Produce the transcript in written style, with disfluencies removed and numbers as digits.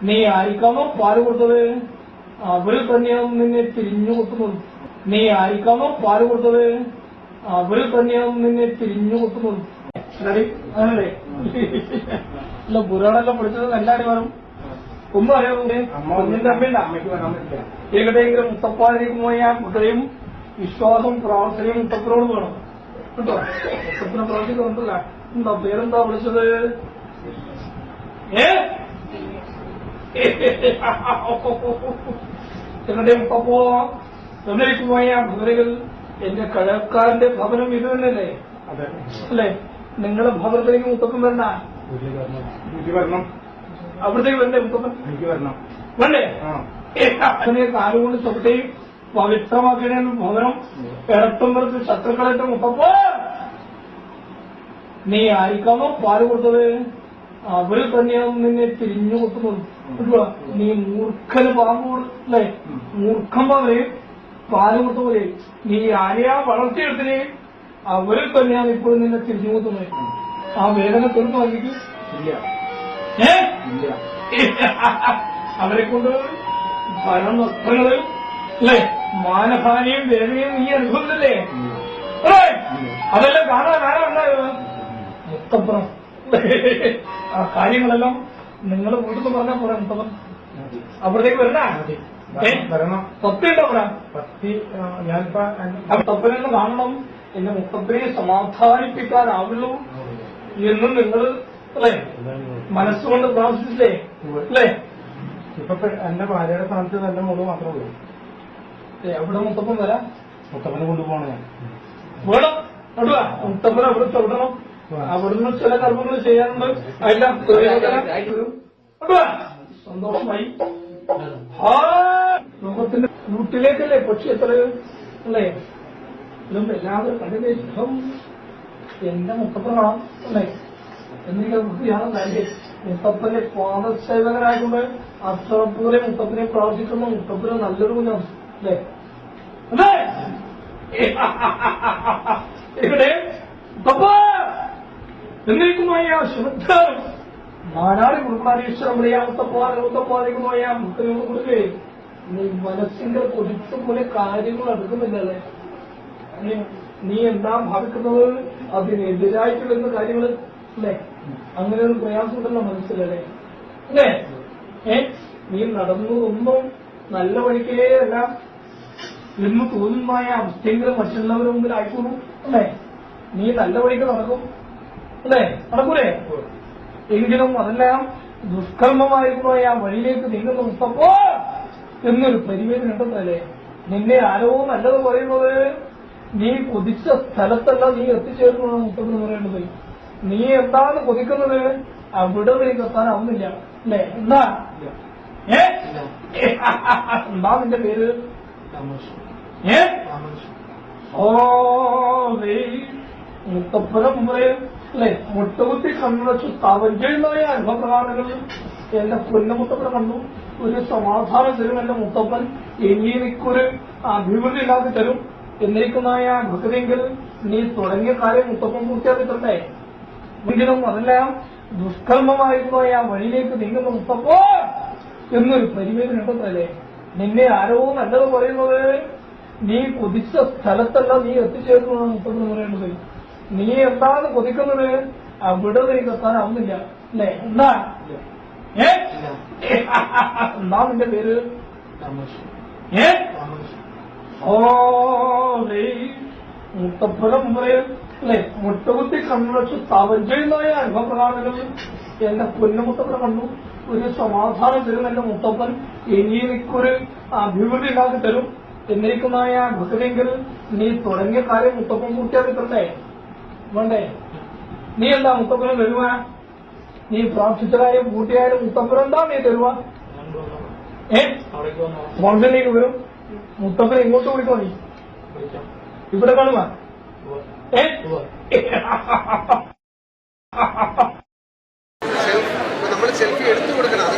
നീ ആയിരിക്കാമോ പാല് കൊടുത്തത്? അവര് തന്നെയാണ് നിന്നെ തിരിഞ്ഞു കൊടുക്കുന്നത്. നീ ആയിരിക്കാമോ പാല് കൊടുത്തത്? അവര് തന്നെയാണ് നിന്നെ തിരിഞ്ഞു കൊടുക്കുന്നത്. അതല്ലേ അല്ല പുരാണെല്ലാം പഠിച്ചത് എല്ലാവരും വേണം. ഒന്നും അറിയാതെ കുഞ്ഞിന്റെ അമ്മയുണ്ട എവിടെയെങ്കിലും മുത്തപ്പാലേക്ക് പോയാൽ കുട്ടയും വിശ്വാസവും പ്രാർത്ഥനയും മുത്തപ്പനോട് വേണം കേട്ടോ. മുത്തപ്പനെ പ്രാർത്ഥിക്കുന്നുണ്ടല്ല. എന്താ പേരെന്താ വിളിച്ചത്? എവിടെ മുത്തപ്പോ എവിടേക്ക് പോയാൽ ഭവനകൾ എന്റെ കഴക്കാരന്റെ ഭവനം ഇത് തന്നെയല്ലേ? അല്ലേ? നിങ്ങളുടെ ഭവനത്തിലേക്ക് മുത്തപ്പൻ വരണ്ട. അവിടത്തേക്ക് വരണ്ടേ മുത്തപ്പൻ? വേണ്ടേ? അതിനെ കാലുകൊണ്ട് തൊട്ടേയും പവിത്രമാക്കിയ ഭവനം ഇടത്തുമ്പുറത്ത് ശത്രുക്കളായിട്ട് മുത്തപ്പോ നീ ആയിരിക്കാമോ പാല് കൊടുത്തത്? അവര് തന്നെയാണ് നിന്നെ തിരിഞ്ഞു കൊടുക്കുന്നത്. നീ മൂർഖന് പാമ്പ് അല്ലേ? മൂർഖം പോലെ പാല് കൊടുത്ത പോലെ നീ ആരെയാ വളർത്തിയെടുത്തിനെ അവരിൽ തന്നെയാണ് ഇപ്പോഴും നിന്നെ തിരിഞ്ഞു കൊടുക്കുന്നത്. ആ വേദന തീർന്നു വാങ്ങിക്കും. അവരെ കൊണ്ട് ഫലം നഷ്ടങ്ങള് അല്ലേ? മാനഹാനിയും വേദനയും നീ അനുഭവത്തില്ലേ? അതെല്ലാം കാണാൻ ആരാ ഉണ്ടായത്? മുത്തപ്പുറം. ആ കാര്യങ്ങളെല്ലാം നിങ്ങൾ വീട്ടിൽ നിന്ന് പറഞ്ഞാൽ പോരാ. മുത്തപ്പൻ അവിടത്തേക്ക് വരണ സത്യമുണ്ടോ അവിടെ? മുത്തപ്പനെന്ന് കാണണം. എന്റെ മുത്തപ്പനെ സമാധാനിപ്പിക്കാനാവുള്ളൂ എന്നും നിങ്ങൾ അല്ലേ മനസ്സുകൊണ്ട് പ്രാർത്ഥിച്ചില്ലേ? അല്ലേ? ഇപ്പൊ എന്റെ ഭാര്യയുടെ സ്ഥാനത്ത് എന്റെ മോള് മാത്രമേ ഉള്ളൂ. എവിടെ മുത്തപ്പൻ വരാം? മുത്തപ്പനെ കൊണ്ടുപോകണം ഞാൻ. വേണം അടുവാ മുത്തപ്പൻ അവിടെ തൊടണം. അവിടുന്ന് ചില കർമ്മങ്ങൾ ചെയ്യാറുണ്ട്. എല്ലാം സന്തോഷമായി. ലോകത്തിന്റെ വീട്ടിലേക്കല്ലേ പക്ഷി എത്ര അല്ലേ? ഇതൊന്നും എല്ലാവരും കണ്ടിന്റെ ഇഷ്ടം എന്റെ മുത്തപ്പൻ കാണാം അല്ലേ? എന്നിട്ട് വൃത്തിയാണെന്നല്ലേ? മുത്തപ്പന്റെ പാദസേവകരായതുകൊണ്ട് അത്രപോലെ മുത്തപ്പനെ പ്രാർത്ഥിക്കുന്ന മുത്തപ്പന് നല്ലൊരു കുഞ്ഞാണ് അല്ലേ? അല്ലേ? ഇവിടെ മുത്തപ്പ എന്നേക്കുമായ ശ്രദ്ധ നാനാടി കുടുംബാനീശ്വരം പറയാ മുത്തപ്പാലിക്കുമായ മുത്തനോട് കൊടുക്കേ. നീ മനസ്സിന്റെ കൊതിച്ചു പോലെ കാര്യങ്ങൾ എടുക്കുന്നില്ലല്ലേ? നീ എന്താ ഭാവിക്കുന്നത് അതിനെതിരായിട്ടുള്ള കാര്യങ്ങൾ അല്ലേ? അങ്ങനെ ഒരു പ്രയാസമുണ്ടല്ലോ മനസ്സിലല്ലേ? അല്ലേ? നീ നടന്നതൊന്നും നല്ല വഴിക്കേ അല്ല എന്ന് തോന്നുന്നതായ അവസ്ഥയെങ്കിലും മറ്റുള്ളവരുടെ മുമ്പിൽ ആയിക്കോളും അല്ലേ? നീ നല്ല വഴിക്ക് നടക്കും അല്ലേ? നടക്കൂലേ? എങ്കിലും അതെല്ലാം ദുഷ്കർമ്മമായിരിക്കുന്നതായ വഴിയിലേക്ക് നീങ്ങുന്ന മുത്തപ്പോ എന്നൊരു പരിവേദന ഉണ്ടെന്നല്ലേ? നിന്നെ ആരോ നല്ലത് പറയുന്നത് നീ കൊതിച്ച സ്ഥലത്തല്ല നീ എത്തിച്ചേർന്നു മുത്തപ്പൻ പറയേണ്ടത്. നീ എന്താണ് കൊതിക്കുന്നത് അവിടെ നിനക്ക് എത്താനാവുന്നില്ല അല്ലേ? എന്താ എന്താ നിന്റെ പേര്? ഓ മുത്തപ്പനം മുമ്പേ അല്ലെ മുട്ടകുത്തി കണ്ണടച്ചു സ്ഥാപനം ചെയ്യുന്നതായ അനുഭവപ്രകാരങ്ങൾ എന്റെ പൊന്നമുത്തപ്പനെ കണ്ടു. ഒരു സമാധാനം തരും എന്റെ മുത്തപ്പൻ. എനിക്കൊരു അഭിവൃദ്ധി ഇല്ലാതെ തരും. എന്നേക്കുന്നതായ ഭക്തിയെങ്കിൽ നീ തുടങ്ങിയ കാര്യം മുത്തപ്പൻ പൂർത്തിയാക്കി തരട്ടെ. എങ്കിലും അതെല്ലാം ദുഷ്കർമ്മമായിരുന്നതായ വഴിയിലേക്ക് നീങ്ങുന്ന മുത്തപ്പോ എന്നൊരു പരിവേദന ഉണ്ടെന്നല്ലേ? നിന്നെ ആരോ നല്ലത് പറയുന്നത് നീ കൊതിച്ച സ്ഥലത്തല്ല നീ എത്തിച്ചേർന്നു മുത്തപ്പൻ പറയേണ്ടത്. നീ എന്താണ് കൊതിക്കുന്നത് അവിടെ നിനക്ക് എത്താനാവുന്നില്ല അല്ലേ? എന്താ എന്താ നിന്റെ പേര്? ഓ മുത്തപ്പനം പറയും അല്ലെ മുട്ടകുത്തി കണ്ണടച്ചു സ്ഥാപനം ചെയ്യുന്നതായ അനുഭവപ്രകാരങ്ങൾ എന്റെ പൊന്നുമുത്തപ്പനെ കണ്ടു. ഒരു സമാധാനം തരും എന്റെ മുത്തപ്പൻ. എനിക്കൊരു അഭിവൃദ്ധി ഉണ്ടാക്കി തരും. എന്നേക്കുന്നതായ ഭക്തിയെങ്കിൽ നീ തുടങ്ങിയ കാര്യം മുത്തപ്പൻ പൂർത്തിയാക്കി തരട്ടെ. വേണ്ടേ? നീ എന്താ മുത്തപ്പനെ തരുക? നീ പ്രാർത്ഥിച്ച കാര്യം പൂർത്തിയായാലും മുത്തപ്പനെന്താ നീ തരുക? വണ്ടിലേക്ക് വരും. മുത്തപ്പനെ ഇങ്ങോട്ട് വിളിക്കോ? നീ ഇവിടെ കാണുക. നമ്മൾ സെൽഫി എടുത്തു കൊടുക്കണം.